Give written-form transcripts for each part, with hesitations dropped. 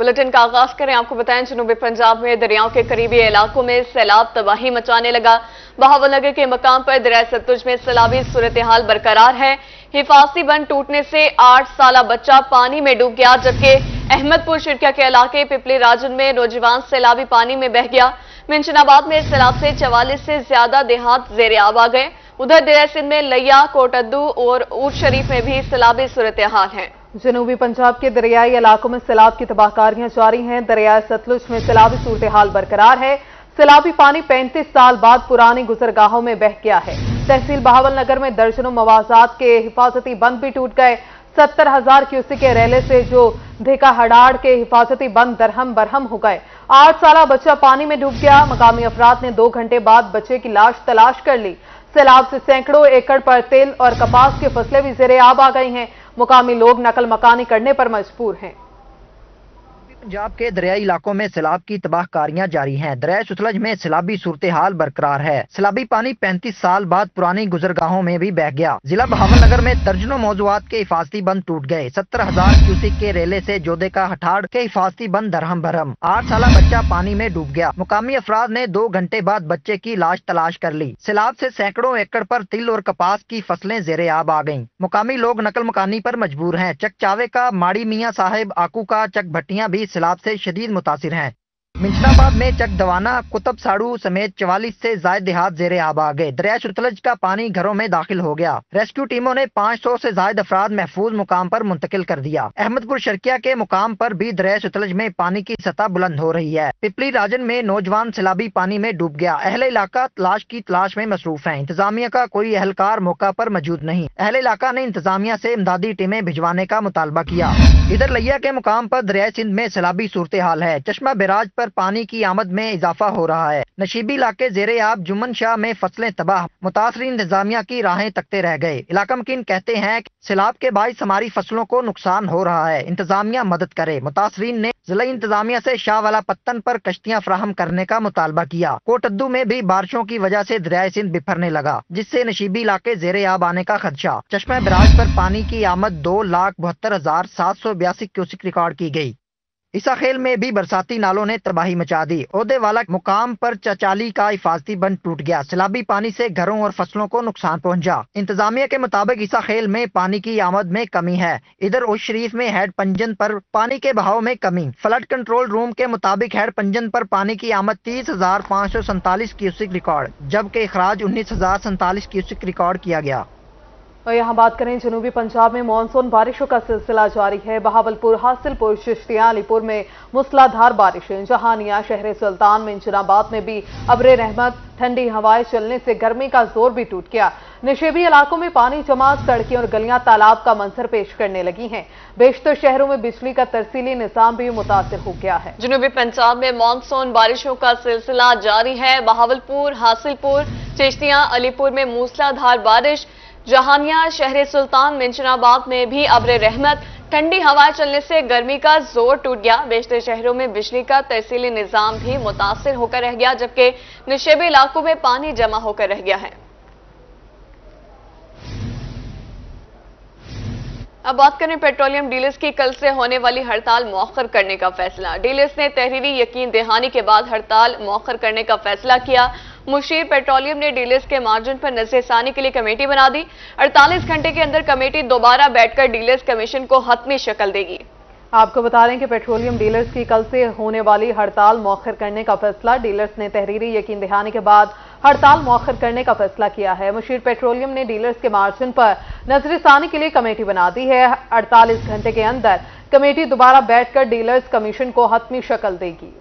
Bulletin का आगाज करें। आपको बताएं, जनूबी पंजाब में दरियाओं के करीबी इलाकों में सैलाब तबाही मचाने लगा। बहावलनगर के मकाम पर दरिया सतलुज में सैलाबी सूरत हाल बरकरार है। हिफाजती बंद टूटने से 8 साला बच्चा पानी में डूब गया, जबकि अहमदपुर शिरकिया के इलाके पिपली राजन में नौजवान सैलाबी पानी में बह गया। मिंशनाबाद में सैलाब से 44 से ज्यादा देहात ज़ेरे आब आ गए। उधर दरिया सिंध में लिया, कोटद्दू और ऊट शरीफ में भी सैलाबी सूरत हाल है। जनूबी पंजाब के दरियाई इलाकों में सैलाब की तबाहकारियां जारी हैं। दरिया सतलुज में सैलाबी सूरत हाल बरकरार है। सैलाबी पानी 35 साल बाद पुरानी गुजरगाहों में बह गया है। तहसील बहावलनगर में दर्जनों मवाजात के हिफाजती बंद भी टूट गए। 70,000 क्यूसेक के रेले से जो ढेका हड़ाड़ के हिफाजती बंद दरहम बरहम हो गए। 8 साला बच्चा पानी में डूब गया। मकामी अफराद ने 2 घंटे बाद बच्चे की लाश तलाश कर ली। सैलाब से सैकड़ों एकड़ पर तिल और कपास की फसलें भी ज़ेरे आब आ गई हैं। मुकामी लोग नकल मकानी करने पर मजबूर हैं। पंजाब के दरियाई इलाकों में सैलाब की तबाहकारियां जारी हैं। दरिया सतलुज में सैलाबी सूरत हाल बरकरार है। सैलाबी पानी 35 साल बाद पुरानी गुजरगाहों में भी बह गया। जिला बहावलनगर में दर्जनों मौजूआत के हिफाजती बंद टूट गए। 70,000 क्यूसेक के रेले से जोधे का हठाड़ के हिफाजती बंद दरहम भरम। 8 साला बच्चा पानी में डूब गया। मुकामी अफराद ने 2 घंटे बाद बच्चे की लाश तलाश कर ली। सैलाब से सैकड़ों एकड़ पर तिल और कपास की फसलें ज़ेरे आब आ गईं। मुकामी लोग नकल मकानी पर मजबूर हैं। चक चावे का, माड़ी मियाँ साहिब, आकू का, चक भट्टियां भी सैलाब से शदीद मुतासिर हैं। मिंशनाबाद में चक दवाना, कुतुब साड़ू समेत 44 से ज्यादा देहात ज़ेरे आब आ गए। दरिया सतलुज का पानी घरों में दाखिल हो गया। रेस्क्यू टीमों ने 500 से ज्यादा अफराद महफूज मुकाम पर मुंतकिल कर दिया। अहमदपुर शिरकिया के मुकाम पर भी दरिया सतलुज में पानी की सतह बुलंद हो रही है। पिपली राजन में नौजवान सैलाबी पानी में डूब गया। अहले इलाका लाश की तलाश में मसरूफ है। इंतजामिया का कोई एहलकार मौका पर मौजूद नहीं। अहले इलाका ने इंतजामिया से इमदादी टीमें भिजवाने का मुतालबा किया। इधर लिया के मुकाम पर दरिया सिंध में सैलाबी सूरत हाल है। चश्मा बिराज पर पानी की आमद में इजाफा हो रहा है। नशीबी इलाके ज़ेरे आब, जुम्मन शाह में फसलें तबाह। मुतासरीन इंतजामिया की राहें तकते रह गए। इलाका मकीन कहते हैं कि सैलाब के बाइस हमारी फसलों को नुकसान हो रहा है, इंतजामिया मदद करे। मुतासरीन ने जिला इंतजामिया से शाह वाला पत्तन पर कश्तियां फराहम करने का मुतालबा किया। कोटद्दू में भी बारिशों की वजह से दरिया सिंध बिफरने लगा, जिससे नशीबी इलाके ज़ेरे आब आने का खदशा। चश्मा बिराज पर पानी की आमद 2,72,782 क्यूसेक रिकॉर्ड की गई। इसा खेल में भी बरसाती नालों ने तबाही मचा दी। ओहदे वाला मुकाम पर चचाली का हिफाजती बंद टूट गया। सैलाबी पानी से घरों और फसलों को नुकसान पहुंचा। इंतजामिया के मुताबिक इसा खेल में पानी की आमद में कमी है। इधर उस शरीफ में हेड पंजन पर पानी के बहाव में कमी। फ्लड कंट्रोल रूम के मुताबिक हेड पंजन पर पानी की आमद 30,547 क्यूसेक रिकॉर्ड, जबकि इखराज 19,047 क्यूसेक रिकॉर्ड किया गया। और यहाँ बात करें, जनूबी पंजाब में मानसून बारिशों का सिलसिला जारी है। बहावलपुर, हासिलपुर, चिश्तियां, अलीपुर में मूसलाधार बारिशें। जहानिया, शहर सुल्तान, मिंशनाबाद में भी अब्रे रहमत। ठंडी हवाएं चलने से गर्मी का जोर भी टूट गया। नशेबी इलाकों में पानी जमा, सड़कें और गलियां तालाब का मंजर पेश करने लगी हैं। बेशतर शहरों में बिजली का तरसीली निजाम भी मुतासिर हो गया है। जनूबी पंजाब में मानसून बारिशों का सिलसिला जारी है। बहावलपुर, हासिलपुर, चिश्तियां, अलीपुर में मूसलाधार बारिश। जहानिया, शहर सुल्तान, मिंशनाबाद में भी अब्रे रहमत। ठंडी हवाएं चलने से गर्मी का जोर टूट गया। बेशतर शहरों में बिजली का तरसीली निजाम भी मुतासिर होकर रह गया, जबकि नशेबी इलाकों में पानी जमा होकर रह गया है। अब बात करें पेट्रोलियम डीलर्स की कल से होने वाली हड़ताल मौखर करने का फैसला। डीलर्स ने तहरीरी यकीन दहानी के बाद हड़ताल मौखर करने का फैसला किया। मुशीर पेट्रोलियम ने डीलर्स के मार्जिन पर नजरसानी के लिए कमेटी बना दी। 48 घंटे के अंदर कमेटी दोबारा बैठकर डीलर्स कमीशन को हतमी शक्ल देगी। आपको बता दें कि पेट्रोलियम डीलर्स की कल से होने वाली हड़ताल मौखर करने का फैसला, डीलर्स ने तहरीरी यकीन दहानी के बाद हड़ताल मौखर करने का फैसला किया है। मुशीर पेट्रोलियम ने डीलर्स के मार्जिन पर नजरसानी के लिए कमेटी बना दी है। 48 घंटे के अंदर कमेटी दोबारा बैठकर डीलर्स कमीशन को हतमी शक्ल देगी।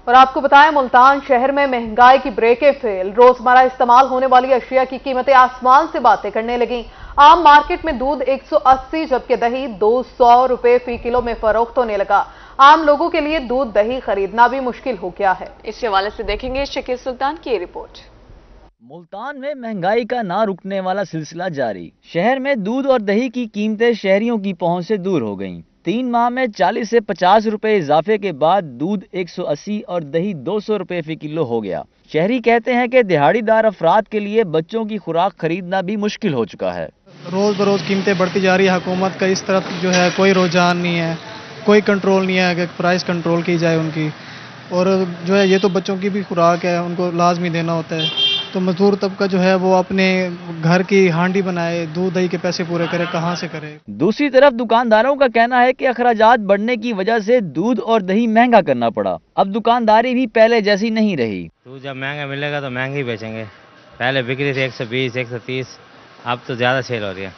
और आपको बताएं, मुल्तान शहर में महंगाई की ब्रेकें फेल। रोजमर्रा इस्तेमाल होने वाली अशिया की कीमतें आसमान से बातें करने लगी। आम मार्केट में दूध 180 जबकि दही 200 रुपए फी किलो में फरोख्त होने लगा। आम लोगों के लिए दूध दही खरीदना भी मुश्किल हो गया है। इस हवाले से देखेंगे शकील सुल्तान की रिपोर्ट। मुल्तान में महंगाई का ना रुकने वाला सिलसिला जारी। शहर में दूध और दही की कीमतें शहरियों की पहुंच से दूर हो गईं। 3 माह में 40 से 50 रुपए इजाफे के बाद दूध 180 और दही 200 रुपए फी किलो हो गया। शहरी कहते हैं कि दिहाड़ीदार अफराद के लिए बच्चों की खुराक खरीदना भी मुश्किल हो चुका है। روز بروز قیمتیں بڑھتی جا رہی ہے، حکومت کا اس طرف جو ہے کوئی رجحان نہیں ہے، کوئی کنٹرول نہیں ہے کہ پرائس کنٹرول کی جائے ان کی، اور جو ہے یہ تو بچوں کی بھی خوراک ہے، ان کو لازمی دینا ہوتا ہے، تو مزدور طبقہ جو ہے وہ اپنے گھر کی ہانڈی بنائے، دودھ دہی کے پیسے پورے کرے، کہاں سے کرے؟ دوسری طرف دکانداروں کا کہنا ہے کہ اخراجات بڑھنے کی وجہ سے دودھ اور دہی مہنگا کرنا پڑا، اب دکانداری بھی پہلے جیسی نہیں رہی۔ دودھ جب مہنگا ملے گا تو مہنگا ہی بیچیں گے، پہلے بکری تھی 120 130، اب تو زیادہ سیل ہو رہی ہے،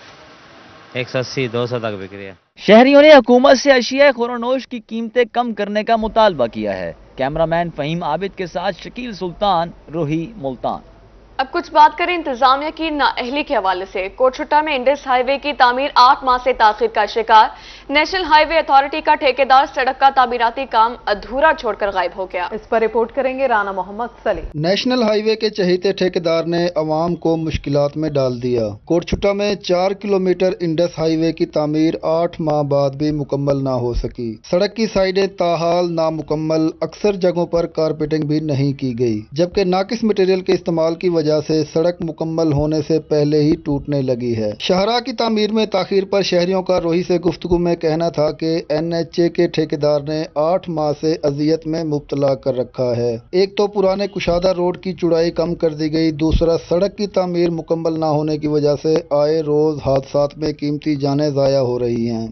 180 200 تک بک رہی ہے۔ شہریوں نے حکومت سے اشیاء خورونوش کی قیمتیں کم کرنے کا مطالبہ کیا ہے۔ کیمرہ مین فہیم عابد کے ساتھ شکیل سلطان، روہی، ملتان۔ اب کچھ بات کریں انتظامیہ کی نااہلی کے حوالے سے۔ کوٹچھٹا میں انڈس ہائی وے کی تعمیر 8 ماہ سے تاخیر کا شکار، نیشنل ہائی وے اتھارٹی کا ٹھیکیدار سڑک کا تعمیراتی کام ادھورا چھوڑ کر غائب ہو گیا۔ اس پر رپورٹ کریں گے رانا محمد سلیم۔ نیشنل ہائی وے کے چہیتے ٹھیکیدار نے عوام کو مشکلات میں ڈال دیا۔ کوٹچھٹا میں 4 کلومیٹر انڈس ہائی وے کی تعمیر 8 ماہ بعد بھی مکمل نہ ہو سکی۔ سڑک کی سائیڈیں تاحال نامکمل، اکثر جگہوں پر کارپیٹنگ بھی نہیں کی گئی، جبکہ ناقص مٹیریل کے استعمال کی وجہ سے سڑک مکمل ہونے سے پہلے ہی ٹوٹنے لگی ہے۔ شاہراہ کی تعمیر میں تاخیر پر شہریوں کا روہی سے گفتگو میں کہنا تھا کہ NHA کے ٹھیکیدار نے 8 ماہ سے اذیت میں مبتلا کر رکھا ہے۔ ایک تو پرانے کشادہ روڈ کی چوڑائی کم کر دی گئی، دوسرا سڑک کی تعمیر مکمل نہ ہونے کی وجہ سے آئے روز حادثات میں قیمتی جانیں ضائع ہو رہی ہیں۔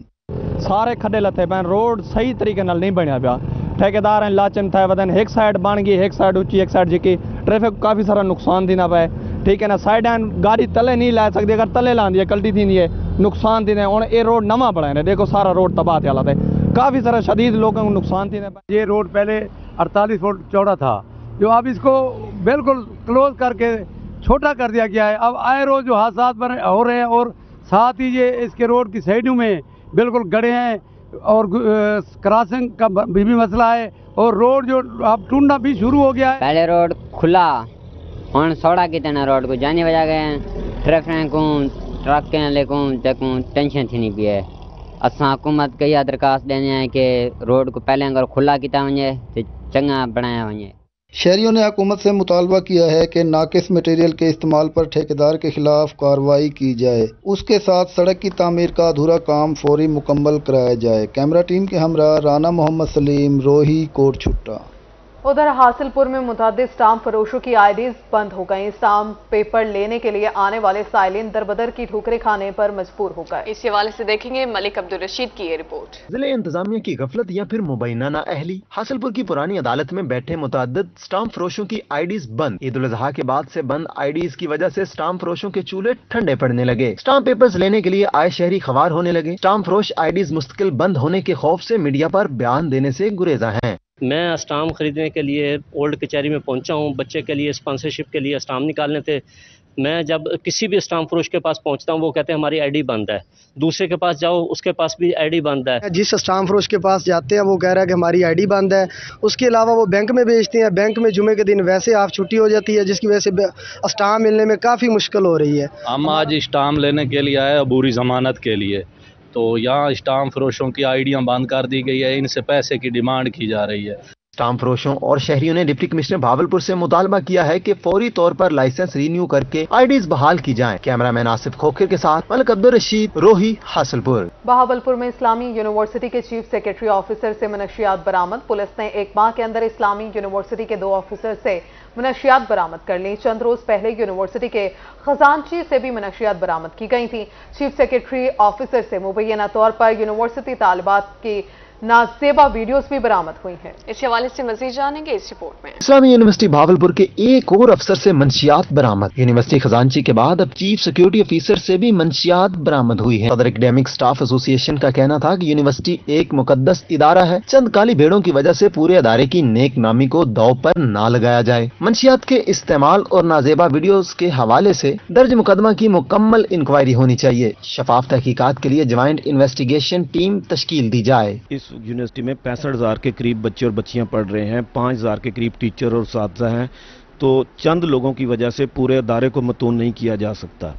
سارے کھڈے لتھے پین، روڈ صحیح طریقے نال نہیں بنیا پیا، ٹھیکیدار لاچن تھے ودن ایک سائڈ بن گئی، ایک سائڈ اچھی، ایک سائڈ جکی، ٹریفک کو کافی سارا نقصان دینا پے، ٹھیک ہے نا، سائڈاں گاڑی تلے نہیں لے سکتی، اگر تلے لاندی ہے کلٹی تھی ہے، نقصان دینا ہے۔ اور یہ روڈ نواں بنا ہے، دیکھو سارا روڈ تباہ تھا ہے، کافی سارا شدید لوگوں کو نقصان دینا پے۔ یہ روڈ پہلے 48 فٹ چوڑا تھا، جو اب اس کو بالکل کلوز کر کے چھوٹا کر دیا گیا ہے۔ اب آئے روز جو حادثات ہو رہے ہیں، اور ساتھ ہی یہ اس کے روڈ کی سائڈوں میں بالکل گڑھے ہیں، اور کراسنگ کا بھی مسئلہ ہے، اور روڈ جو اب ٹوٹنا بھی شروع ہو گیا ہے۔ پہلے روڈ کھلا، ہوں سوڑا کتنا روڈ کو جانے وجہ گئے ہیں، ٹریفک کو ٹرکیں لے کو چکوں ٹینشن تھی نہیں پی ہے۔ اساں حکومت کے یہ درخواست دینے ہیں کہ روڈ کو پہلے اگر کھلا کیتا ونجے تو چنگا بنایا ونجے۔ شہریوں نے حکومت سے مطالبہ کیا ہے کہ ناقص مٹیریل کے استعمال پر ٹھیکیدار کے خلاف کارروائی کی جائے، اس کے ساتھ سڑک کی تعمیر کا ادھورا کام فوری مکمل کرایا جائے۔ کیمرہ ٹیم کے ہمراہ رانا محمد سلیم، روہی، کوٹچھٹا۔ ادھر حاصل پور میں متعدد اسٹامپ فروشوں کی آئی ڈیز بند ہو گئیں۔ اسٹامپ پیپر لینے کے لیے آنے والے سائلین دربدر کی ٹھوکریں کھانے پر مجبور ہو گئے۔ اس حوالے سے دیکھیں گے ملک عبدالرشید کی یہ رپورٹ۔ ضلع انتظامیہ کی غفلت یا پھر مبینہ نااہلی، حاصل پور کی پرانی عدالت میں بیٹھے متعدد اسٹامپ فروشوں کی آئی ڈیز بند۔ عید الاضحیٰ کے بعد سے بند آئی ڈیز کی وجہ سے اسٹامپ فروشوں کے چولہے ٹھنڈے پڑنے لگے۔ اسٹامپ پیپرز لینے کے لیے آئے شہری خوار ہونے لگے۔ اسٹامپ فروش آئی ڈیز مستقل بند ہونے کے خوف سے میڈیا پر بیان دینے سے گریزاں ہیں۔ میں اسٹامپ خریدنے کے لیے اولڈ کچہری میں پہنچا ہوں، بچے کے لیے اسپانسرشپ کے لیے اسٹامپ نکالنے تھے۔ میں جب کسی بھی اسٹامپ فروش کے پاس پہنچتا ہوں وہ کہتے ہیں ہماری آئی ڈی بند ہے، دوسرے کے پاس جاؤ اس کے پاس بھی آئی ڈی بند ہے۔ جس اسٹامپ فروش کے پاس جاتے ہیں وہ کہہ رہا ہے کہ ہماری آئی ڈی بند ہے، اس کے علاوہ وہ بینک میں بھیجتے ہیں، بینک میں جمعے کے دن ویسے آپ چھٹی ہو جاتی ہے، جس کی وجہ سے اسٹامپ ملنے میں کافی مشکل ہو رہی ہے۔ ہم آج اسٹامپ لینے کے لیے آئے عبوری ضمانت کے لیے، تو یہاں اسٹامپ فروشوں کی آئی ڈیاں بند کر دی گئی ہے، ان سے پیسے کی ڈیمانڈ کی جا رہی ہے۔ اسٹامپ فروشوں اور شہریوں نے ڈپٹی کمشنر بھاولپور سے مطالبہ کیا ہے کہ فوری طور پر لائسنس رینیو کر کے آئی ڈیز بحال کی جائیں۔ کیمرہ مین آصف کھوکھر کے ساتھ ملک عبدالرشید، روہی، حاصل پور۔ بہاولپور میں اسلامی یونیورسٹی کے چیف سیکرٹری آفیسر سے منشیات برآمد۔ پولیس نے 1 ماہ کے اندر اسلامی یونیورسٹی کے 2 آفیسر سے منشیات برآمد کر لی۔ چند روز پہلے یونیورسٹی کے خزانچی سے بھی منشیات برآمد کی گئی تھیں۔ چیف سیکرٹری آفیسر سے مبینہ طور پر یونیورسٹی طالبات کی نازیبا ویڈیوز بھی برآمد ہوئی ہیں۔ اس حوالے سے مزید جانیں گے اس رپورٹ میں۔ اسلامی یونیورسٹی بھاولپور کے ایک اور افسر سے منشیات برآمد۔ یونیورسٹی خزانچی کے بعد اب چیف سیکیورٹی افیسر سے بھی منشیات برآمد ہوئی ہیں۔ صدر اکیڈیمک سٹاف ایسوسی ایشن کا کہنا تھا کہ یونیورسٹی ایک مقدس ادارہ ہے، چند کالی بھیڑوں کی وجہ سے پورے ادارے کی نیک نامی کو داؤ پر نہ لگایا جائے۔ منشیات کے استعمال اور نازیبا ویڈیوز کے حوالے سے درج مقدمہ کی مکمل انکوائری ہونی چاہیے۔ شفاف تحقیقات کے لیے جوائنٹ انویسٹیگیشن ٹیم تشکیل دی جائے۔ یونیورسٹی میں 65,000 کے قریب بچے اور بچیاں پڑھ رہے ہیں، 5,000 کے قریب ٹیچر اور اساتذہ ہیں، تو چند لوگوں کی وجہ سے پورے ادارے کو متون نہیں کیا جا سکتا۔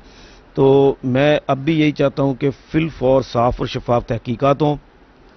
تو میں اب بھی یہی چاہتا ہوں کہ فی الفور صاف اور شفاف تحقیقات ہوں۔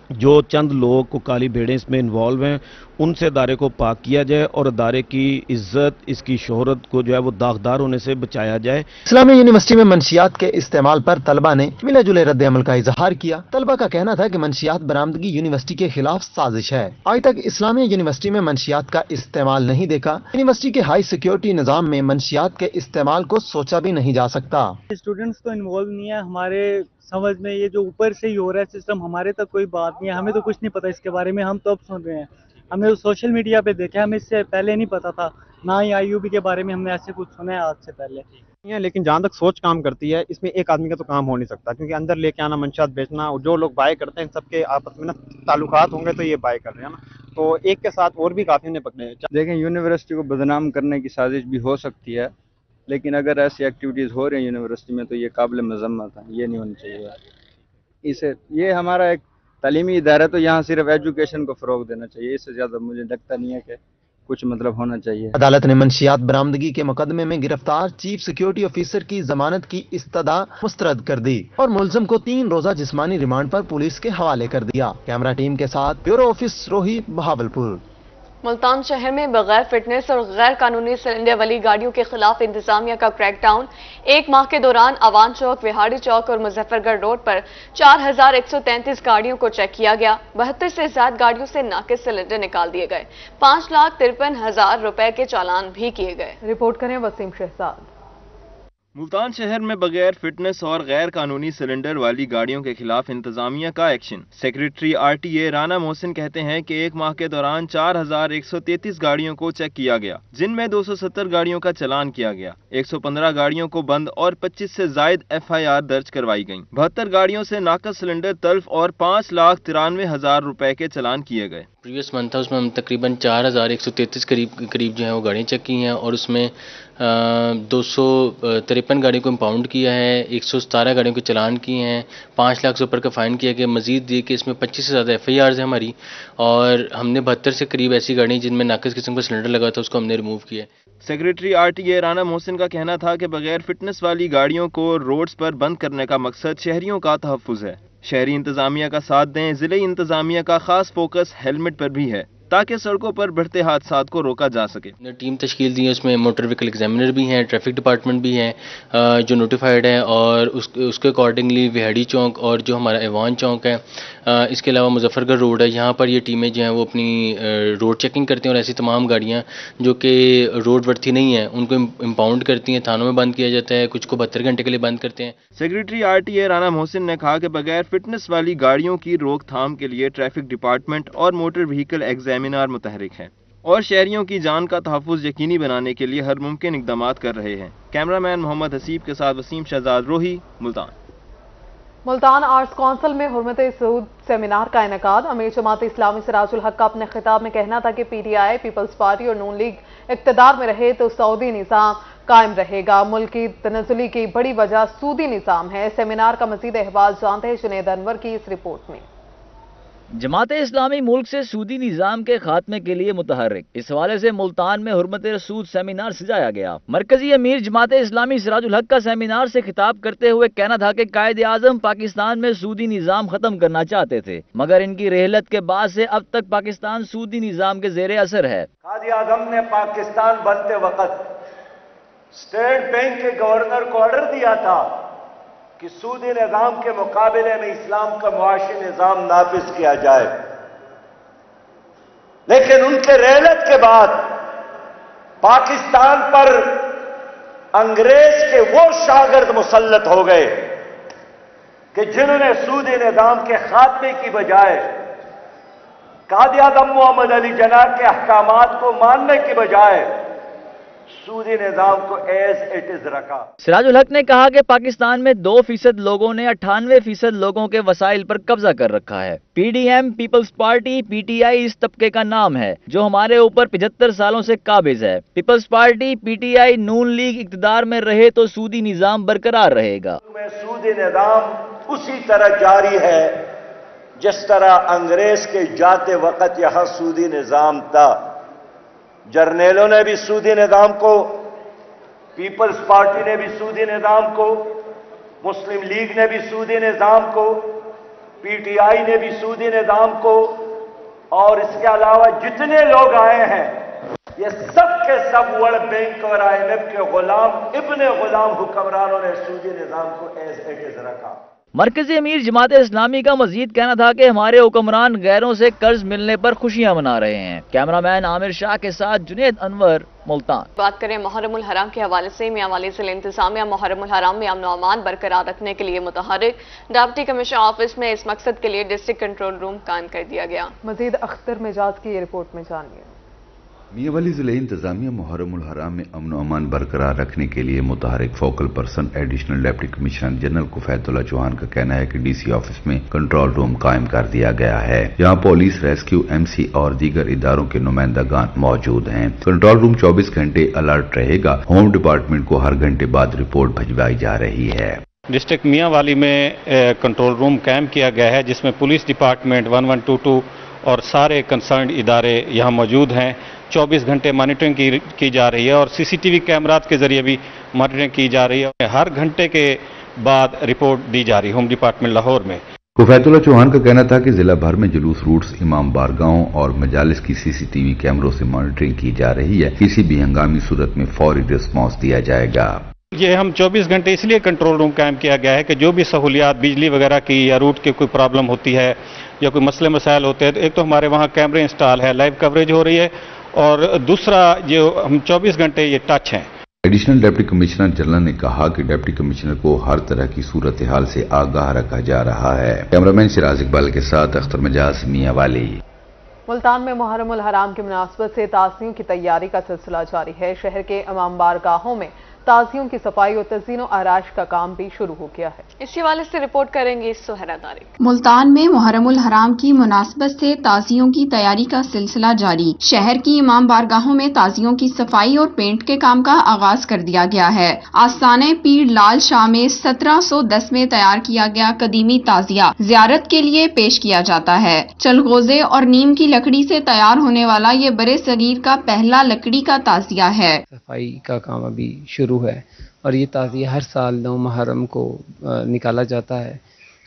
جو چند لوگ کو کالی بھیڑیں اس میں انوالو ہیں उनसे अदारे को पाक किया जाए और अदारे की इज्जत, इसकी शोहरत को जो है वो दागदार होने से बचाया जाए। इस्लामी यूनिवर्सिटी में मंशियात के इस्तेमाल पर तलबा ने मिले जुले रद्द अमल का इजहार किया। तलबा का कहना था कि मंशियात बरामदगी यूनिवर्सिटी के खिलाफ साजिश है। आज तक इस्लामी यूनिवर्सिटी में मंशियात का इस्तेमाल नहीं देखा। यूनिवर्सिटी के हाई सिक्योरिटी निजाम में मंशियात के इस्तेमाल को सोचा भी नहीं जा सकता। स्टूडेंट्स तो इन्वॉल्व नहीं है हमारे समझ में, ये जो ऊपर से ही हो रहा है सिस्टम, हमारे तक कोई बात नहीं है, हमें तो कुछ नहीं पता इसके बारे में। हम तो अब सुन रहे हैं, हमने तो सोशल मीडिया पे देखा, हमें इससे पहले नहीं पता था, ना ही IUB के बारे में हमने ऐसे कुछ सुना है आज से पहले। लेकिन जहाँ तक सोच काम करती है, इसमें एक आदमी का तो काम हो नहीं सकता, क्योंकि अंदर लेके आना, मंशियात बेचना, और जो लोग बाय करते हैं सबके आपस में ना ताल्लुकात होंगे तो ये बाय कर रहे हैं ना, तो एक के साथ और भी काफी ने पकड़े। देखें, यूनिवर्सिटी को बदनाम करने की साजिश भी हो सकती है, लेकिन अगर ऐसी एक्टिविटीज़ हो रही हैं यूनिवर्सिटी में तो ये काबिल मजम्मत है, ये नहीं होनी चाहिए। इसे ये हमारा एक तालीमी इदारा, तो यहाँ सिर्फ एजुकेशन को फ़रोग देना चाहिए, इससे ज़्यादा मुझे लगता नहीं है कि कुछ मतलब होना चाहिए। अदालत ने मंशियात बरामदगी के मुकदमे में गिरफ्तार चीफ सिक्योरिटी ऑफिसर की जमानत की इस्तदा मुस्तरद कर दी और मुलजिम को 3 रोजा जिस्मानी रिमांड पर पुलिस के हवाले कर दिया। कैमरा टीम के साथ ब्यूरो ऑफिस रोही, बहावलपुर। मुल्तान शहर में बगैर फिटनेस और गैर कानूनी सिलेंडर वाली गाड़ियों के खिलाफ इंतजामिया का क्रैकडाउन। 1 माह के दौरान अवान चौक, विहाड़ी चौक और मुजफ्फरगढ़ रोड पर 4133 गाड़ियों को चेक किया गया। 72 से ज्यादा गाड़ियों से नाकिस सिलेंडर निकाल दिए गए। 5,53,000 रुपए के चालान भी किए गए। रिपोर्ट करें वसीम शहजाद। मुल्तान शहर में बगैर फिटनेस और गैर कानूनी सिलेंडर वाली गाड़ियों के खिलाफ इंतजामिया का action. Secretary RTA Rana Mohsin कहते हैं कि 1 माह के दौरान 4133 गाड़ियों को चेक किया गया, जिनमें 270 गाड़ियों का चालान किया गया। 115 गाड़ियों को बंद और 25 से जायद FIR दर्ज करवाई गयी। 72 गाड़ियों से नाकस सिलेंडर तल्फ और 5,93,000 रुपए के चालान किए गए। प्रीवियस मंथ था, उसमें हम तकरीबन 4133 करीब जो है वो गाड़ियाँ चेक की हैं और उसमें 253 गाड़ियों को इम्पाउंड किया है, 117 गाड़ियों के चालान किए हैं, 5 लाख से ऊपर का फ़ाइन किया गया। मजीद ये कि इसमें 25 से ज़्यादा FIRs है हमारी, और हमने 72 से करीब ऐसी गाड़ियाँ जिनमें नाकिस किस्म का सिलेंडर लगा था उसको हमने रिमूव किया। सेक्रेटरी RTA राना मोहसिन का कहना था कि बगैर फिटनेस वाली गाड़ियों को रोड्स पर बंद करने का मकसद शहरियों का तहफ़्फ़ुज़ है। शहरी इंतजामिया का साथ दें। ज़िले इंतजामिया का खास फोकस हेलमेट पर भी है ताकि सड़कों पर बढ़ते हादसात को रोका जा सके। टीम तश्कील दी है, उसमें मोटर व्हीकल एग्जामिनर भी हैं, ट्रैफिक डिपार्टमेंट भी हैं जो नोटिफाइड है, और उसके अकॉर्डिंगली विहाड़ी चौक और जो हमारा एवान चौक है, इसके अलावा मुजफ्फरगढ़ रोड है, यहाँ पर ये टीमें जो हैं वो अपनी रोड चेकिंग करती हैं और ऐसी तमाम गाड़ियाँ जो कि रोड वर्थी नहीं है उनको इम्पाउंड करती हैं, थानों में बंद किया जाता है, कुछ को 72 घंटे के लिए बंद करते हैं। सेक्रेटरी RTA राना मोहसिन ने कहा कि बगैर फिटनेस वाली गाड़ियों की रोकथाम के लिए ट्रैफिक डिपार्टमेंट और मोटर व्हीकल एग्जामिनर मुतहरिक है और शहरियों की जान का तहफ़्फ़ुज़ यकीनी बनाने के लिए हर मुमकिन इक़दामात कर रहे हैं। कैमरामैन मोहम्मद हसीब के साथ वसीम शहजाद, रोही, मुल्तान। मुल्तान आर्ट्स काउंसिल में हुर्मत-ए-सऊद सेमिनार का इनेकाद। अमीर जमात इस्लामी सिराजुल हक का अपने खिताब में कहना था कि PTI, पीपल्स पार्टी और नून लीग इक़्तिदार में रहे तो सऊदी निज़ाम कायम रहेगा। मुल्क की तनज़ुली की बड़ी वजह सूदी निज़ाम है। सेमिनार का मज़ीद अहवाल जानते हैं जुनैद अनवर की इस रिपोर्ट में। जमात इस्लामी मुल्क से सूदी निज़ाम के खात्मे के लिए मुतहर्रिक। इस हवाले से मुल्तान में हुर्मत-ए-रसूद सेमिनार सजाया गया। मरकजी अमीर जमात इस्लामी सिराजुल हक का सेमिनार से खिताब करते हुए कहना था कि कायद आज़म पाकिस्तान में सूदी निज़ाम खत्म करना चाहते थे, मगर इनकी रहलत के बाद से अब तक पाकिस्तान सूदी निज़ाम के ज़ेरे असर है। कायद आज़म ने पाकिस्तान बनते वक्त स्टेट बैंक के गवर्नर को ऑर्डर दिया था कि सूदी निज़ाम के मुकाबले में इस्लाम का मुआशी निज़ाम नाफिज किया जाए, लेकिन उनके रहलत के बाद पाकिस्तान पर अंग्रेज के वो शागिर्द मुसल्लत हो गए कि जिन्होंने सूदी निज़ाम के खात्मे की बजाय कायद आज़म मोहम्मद अली जिन्ना के अहकामात को मानने की बजाय सूदी निज़ाम को एज इट इज रखा। सिराजुल हक ने कहा कि पाकिस्तान में 2% लोगों ने 98% लोगों के वसाइल पर कब्जा कर रखा है। PDM, पीपल्स पार्टी, PTI इस तबके का नाम है जो हमारे ऊपर 75 सालों से काबिज है। पीपल्स पार्टी, PTI, नून लीग इक़्तिदार में रहे तो सूदी निज़ाम बरकरार रहेगा। सूदी निज़ाम उसी तरह जारी है जिस तरह अंग्रेज के जाते वक्त यहां सूदी निज़ाम था। जर्नेलों ने भी सूदी निज़ाम को, पीपल्स पार्टी ने भी सूदी निज़ाम को, मुस्लिम लीग ने भी सूदी निज़ाम को, PTI ने भी सूदी निज़ाम को, और इसके अलावा जितने लोग आए हैं ये सब के सब वर्ल्ड बैंक और IMF के गुलाम इब्ने गुलाम हुक्मरानों ने सूदी निजाम को एज इट इज रखा। मरकजी अमीर जमात इस्लामी का मजीद कहना था कि हमारे हुक्मरान गैरों से कर्ज मिलने पर खुशियां मना रहे हैं। कैमरामैन आमिर शाह के साथ जुनेद अनवर, मुल्तान। बात करें मुहर्रमुल हराम के हवाले से, मियां वाली जिला इंतजामिया मुहर्रमुल हराम में अमन व अमान बरकरार रखने के लिए मुतहर्रिक। डिप्टी कमिश्नर ऑफिस में इस मकसद के लिए डिस्ट्रिक्ट कंट्रोल रूम कायम कर दिया गया। मजीद अख्तर मिजाज की रिपोर्ट में जानिए। मियां वाली जिले इंतजामिया मुहर्रमुल हराम में अमन व अमान बरकरार रखने के लिए मुतहर्रिक focal person additional deputy commissioner general Kifayatullah Chauhan का कहना है कि DC ऑफिस में कंट्रोल रूम कायम कर दिया गया है। यहाँ पुलिस, रेस्क्यू, MC और दीगर इदारों के नुमाइंदगान मौजूद हैं। कंट्रोल रूम 24 घंटे अलर्ट रहेगा। होम डिपार्टमेंट को हर घंटे बाद रिपोर्ट भिजवाई जा रही है। डिस्ट्रिक्ट मियां वाली में कंट्रोल रूम कायम किया गया है जिसमें पुलिस डिपार्टमेंट 1122 और सारे कंसर्न इदारे यहाँ मौजूद हैं। 24 घंटे मॉनिटरिंग की जा रही है और CCTV कैमरात के जरिए भी मॉनिटरिंग की जा रही है। हर घंटे के बाद रिपोर्ट दी जा रही है होम डिपार्टमेंट लाहौर में। कुफैतुल्लाह चौहान का कहना था कि जिला भर में जुलूस रूट्स, इमाम बारगाहों और मजालिस की CCTV कैमरों से मॉनिटरिंग की जा रही है। किसी भी हंगामी सूरत में फौरी रिस्पॉन्स दिया जाएगा। ये हम 24 घंटे इसलिए कंट्रोल रूम कायम किया गया है कि जो भी सहूलियात बिजली वगैरह की या रूट की कोई प्रॉब्लम होती है या कोई मसले मसाइल होते हैं तो एक तो हमारे वहाँ कैमरे इंस्टॉल है, लाइव कवरेज हो रही है और दूसरा जो हम 24 घंटे ये टच हैं। एडिशनल डिप्टी कमिश्नर जनरल ने कहा कि डिप्टी कमिश्नर को हर तरह की सूरत हाल से आगाह रखा जा रहा है। कैमरामैन सिराज इकबाल के साथ अख्तर मिजाज, मियां वाली। मुल्तान में मुहर्रमुल हराम की मुनासबत से ताज़ियों की तैयारी का सिलसिला जारी है। शहर के इमाम बारगाहों में ताज़ियों की सफाई और तज़ीन व आराइश का काम भी शुरू हो गया है। इसी हवाले से रिपोर्ट करेंगी सुहरा तारिक। मुल्तान में मुहर्रमुल हराम की मुनासबत से ताज़ियों की तैयारी का सिलसिला जारी। शहर की इमाम बारगाहों में ताज़ियों की सफाई और पेंट के काम का आगाज कर दिया गया है। आस्थाने पीर लाल शाह में 1710 में तैयार किया गया कदीमी ताज़िया ज़ियारत के लिए पेश किया जाता है। चलगोजे और नीम की लकड़ी से तैयार होने वाला ये बड़े सगीर का पहला लकड़ी का ताज़िया है। सफाई का काम अभी शुरू है और ये ताज़िया हर साल 9 मुहर्रम को निकाला जाता है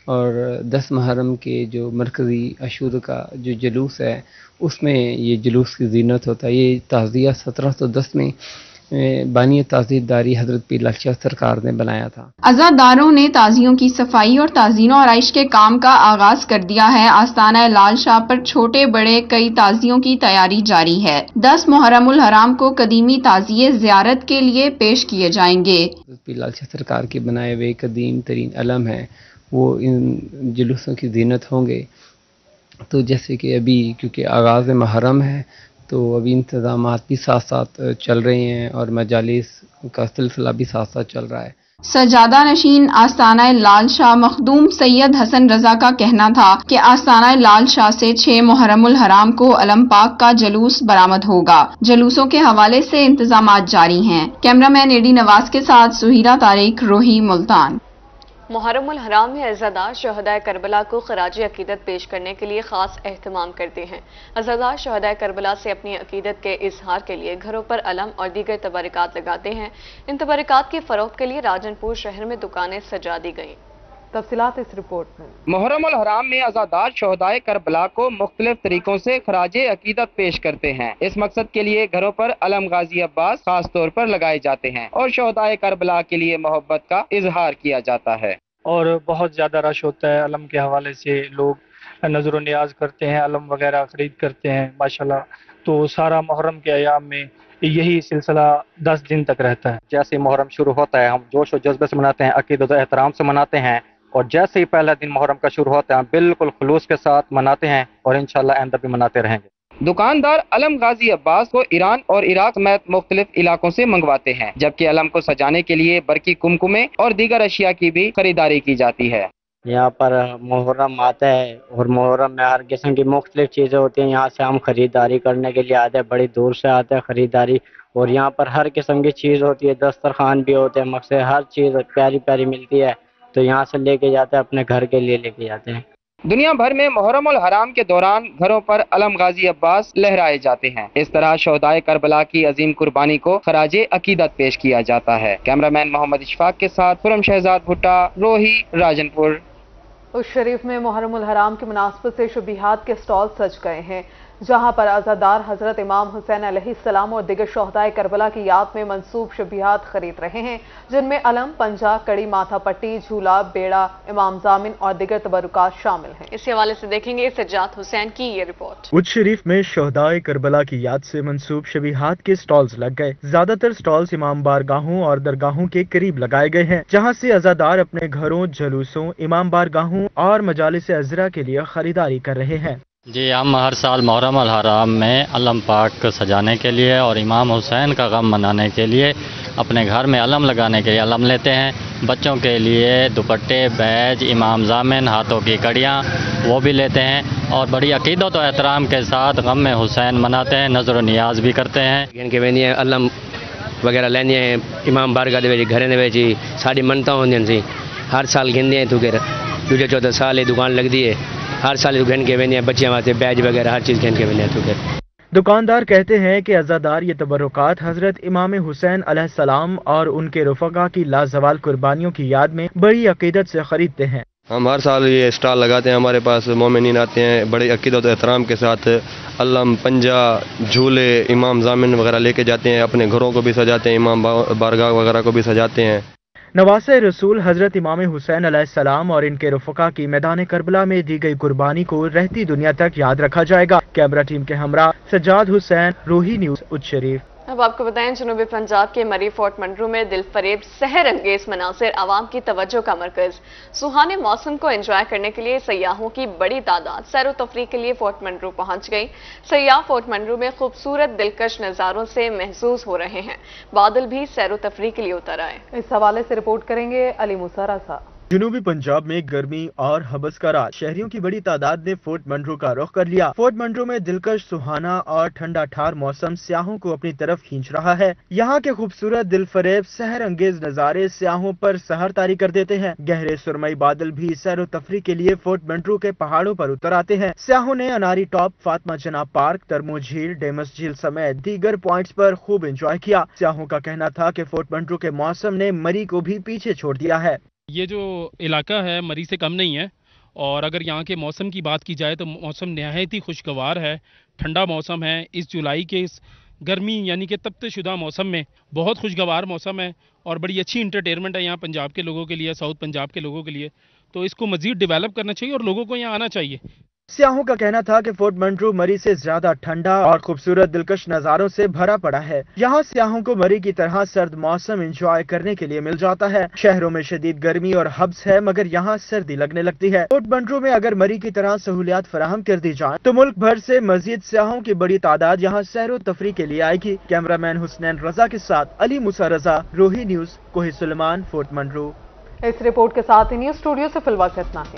और 10 मुहर्रम के जो मरकज़ी अशूर का जो जुलूस है उसमें ये जुलूस की ज़ीनत होता है। ये ताज़िया 1710 में बानी ताज़ीदारी हजरत पीर लाल शाह सरकार ने बनाया था। अज़ादारों ने ताज़ियों की सफाई और ताज़ीनो आराइश के काम का आगाज कर दिया है। आस्थाना लाल शाह पर छोटे बड़े कई ताज़ियों की तैयारी जारी है। 10 मुहर्रमुल हराम को कदीमी ताज़िये ज़ियारत के लिए पेश किए जाएंगे। पीर लाल शाह सरकार के बनाए हुए कदीम तरीन अलम है वो इन जुलूसों की ज़ीनत होंगे। तो जैसे कि अभी क्योंकि आगाज़ मुहर्रम है तो अभी इंतजामात भी साथ साथ चल रहे हैं और मजालिस का सिलसिला भी साथ साथ चल रहा है। सजादा नशीन आस्थाना लाल शाह मखदूम सैयद हसन रजा का कहना था कि आस्थाना लाल शाह से 6 मुहर्रमुल हराम को अलम पाक का जुलूस बरामद होगा। जुलूसों के हवाले से इंतजामात जारी हैं। कैमरामैन एडी नवाज के साथ सुहीरा तारिक, रोही, मुल्तान। मुहर्रमुल हराम में अज़ादार शहदाए करबला को खराज अकीदत पेश करने के लिए खास एहतमाम करते हैं। अज़ादार शहदाए करबला से अपनी अकीदत के इजहार के लिए घरों पर अलम और दीगर तबरकात लगाते हैं। इन तबरकात की फरोख्त के लिए राजनपुर शहर में दुकानें सजा दी गईं। तफसीलात इस रिपोर्ट में। मुहर्रमुल हराम में अज़ादार शहदाए करबला को मुख्तलिफ तरीकों से खराजे अकीदत पेश करते हैं। इस मकसद के लिए घरों पर अलम गाजी अब्बास खास तौर पर लगाए जाते हैं और शहदाए करबला के लिए मोहब्बत का इजहार किया जाता है। और बहुत ज़्यादा रश होता है। अलम के हवाले से लोग नजर न्याज करते हैं, अलम वगैरह खरीद करते हैं माशाल्लाह। तो सारा मुहर्रम के अयाम में यही सिलसिला 10 दिन तक रहता है। जैसे मुहर्रम शुरू होता है हम जोश और जज्बे से मनाते हैं, अकीदत और एहतराम से मनाते हैं और जैसे ही पहला दिन मुहर्रम का शुरू होता है हम बिल्कुल खुलूस के साथ मनाते हैं और इंशाल्लाह आइंदा भी मनाते रहेंगे। दुकानदार अलम गाजी अब्बास को ईरान और इराक समेत मुख्तलिफ इलाकों से मंगवाते हैं, जबकि अलम को सजाने के लिए बरकी कुमकुमे और दीगर अशिया की भी खरीदारी की जाती है। यहाँ पर मुहर्रम आता है और मुहर्रम में हर किस्म की मुख्तलिफ चीज़ें होती हैं। यहाँ से हम खरीदारी करने के लिए आते हैं, बड़ी दूर से आते हैं खरीदारी और यहाँ पर हर किस्म की चीज़ होती है। दस्तरखान भी होते हैं, मकसद हर चीज़ प्यारी प्यारी मिलती है तो यहाँ से लेके जाते हैं, अपने घर के लिए लेके जाते हैं। दुनिया भर में मुहर्रमुल हराम के दौरान घरों पर अलम गाजी अब्बास लहराए जाते हैं। इस तरह शहदाए करबला की अजीम कुर्बानी को खराजे अकीदत पेश किया जाता है। कैमरामैन मोहम्मद इशफाक के साथ खुरम शहजाद भुट्टा, रोही, राजनपुर। उस शरीफ में मुहर्रम उल हराम की मुनासबत से शुबिहात के स्टॉल सज गए हैं, जहां पर अज़ादार हजरत इमाम हुसैन अलैहिस्सलाम और दिगर शोहदाए करबला की याद में मंसूब शुबिहात खरीद रहे हैं, जिनमें अलम, पंजा, कड़ी, माथा पट्टी, झूला, बेड़ा, इमाम जामिन और दिगर तबरुकात शामिल हैं। इस हवाले से देखेंगे सज्जाद हुसैन की ये रिपोर्ट। उज शरीफ में शोहदाए करबला की याद से मंसूब शुबिहात के स्टॉल्स लग गए। ज्यादातर स्टॉल्स इमाम बारगाहों और दरगाहों के करीब लगाए गए हैं, जहाँ से अज़ादार अपने घरों, जुलूसों, इमाम बारगाहों और मजालिस अज़रा के लिए खरीदारी कर रहे हैं। जी, हम हर साल मुहर्रम अल हराम में अलम पाक सजाने के लिए और इमाम हुसैन का गम मनाने के लिए अपने घर में अलम लगाने के लिए अलम लेते हैं। बच्चों के लिए दुपट्टे, बैज, इमाम जामिन, हाथों की कड़ियाँ वो भी लेते हैं और बड़ी अकीदत और एहतराम के साथ गम में हुसैन मनाते हैं, नज़र व नियाज भी करते हैं। अलम वगैरह लेने इमाम बारगाह दे घरे ने साड़ी मनता होंगी हर साल गिनते तू दूजे चौथे साल दुकान लगती है, हर साल घन के वेने बच्चियां वास्ते बैज वगैरह हर चीज़ घन के वेने तू दुकानदार कहते हैं कि अज़ादार ये तबरुकात हजरत इमाम हुसैन अलैहिस्सलाम और उनके रफ़क़ा की लाजवाल कुर्बानियों की याद में बड़ी अकीदत से खरीदते हैं। हम हर साल ये स्टॉल लगाते हैं, हमारे पास मोमिनीन आते हैं, बड़ी अकीदत और एहतराम के साथ अल्लम, पंजा, झूले, इमाम जामिन वगैरह लेके जाते हैं, अपने घरों को भी सजाते हैं, इमाम बारगाह वगैरह को भी सजाते हैं। नवासे रसूल हजरत इमाम हुसैन अलैहिस्सलाम और इनके रफ़क़ा की मैदान करबला में दी गई कुर्बानी को रहती दुनिया तक याद रखा जाएगा। कैमरा टीम के हमरा सज्जाद हुसैन, रोही न्यूज़, उज शरीफ। अब आपको बताएं, जनूबी पंजाब के मरी फोर्ट मंडरू में दिल फरेब सहर अंगेज मनासिर आवाम की तवज्जो का मरकज। सुहाने मौसम को एंजॉय करने के लिए सयाहों की बड़ी तादाद सैर तफरी के लिए फोर्ट मंडरू पहुंच गई। सयाह फोर्ट मंडरू में खूबसूरत दिलकश नज़ारों से महसूस हो रहे हैं। बादल भी सैर तफरी के लिए उतर आए। इस हवाले से रिपोर्ट करेंगे अली मूसा रज़ा। जनूबी पंजाब में गर्मी और हबस का राज, शहरियों की बड़ी तादाद ने फोर्ट मंडरू का रुख कर लिया। फोर्ट मंडरू में दिलकश, सुहाना और ठंडा ठार मौसम सयाहों को अपनी तरफ खींच रहा है। यहाँ के खूबसूरत दिल फरेब सहर अंगेज नज़ारे सयाहों पर सहर तारी कर देते हैं। गहरे सुरमई बादल भी सैर तफरी के लिए फोर्ट मंडरू के पहाड़ों पर उतर आते हैं। सयाहों ने अनारी टॉप, फातिमा जनाब पार्क, तरमो झील, डेमस झील समेत दीगर पॉइंट्स पर खूब एंजॉय किया। सयाहों का कहना था कि फोर्ट मंडरू के मौसम ने मरी को भी पीछे छोड़ दिया है। ये जो इलाका है मरी से कम नहीं है और अगर यहाँ के मौसम की बात की जाए तो मौसम नहायत ही खुशगवार है, ठंडा मौसम है। इस जुलाई के इस गर्मी यानी कि तपते शुदा मौसम में बहुत खुशगवार मौसम है और बड़ी अच्छी इंटरटेनमेंट है यहाँ पंजाब के लोगों के लिए, साउथ पंजाब के लोगों के लिए। तो इसको मजीद डेवलप करना चाहिए और लोगों को यहाँ आना चाहिए। सयाहों का कहना था कि फोर्ट मंडरू मरी से ज्यादा ठंडा और खूबसूरत दिलकश नज़ारों से भरा पड़ा है। यहाँ सयाहों को मरी की तरह सर्द मौसम एंजॉय करने के लिए मिल जाता है। शहरों में शदीद गर्मी और हब्स है, मगर यहाँ सर्दी लगने लगती है। फोर्ट मंडरू में अगर मरी की तरह सहूलियात फराहम कर दी जाए तो मुल्क भर से मजीद सयाहों की बड़ी तादाद यहाँ सैर तफरी के लिए आएगी। कैमरामैन हुसनैन रजा के साथ अली मूसा रजा, रोही न्यूज़, कोही सुलेमान, फोर्ट मंडरू। इस रिपोर्ट के साथ ही न्यूज़ स्टूडियो से फिलहाल इतना है।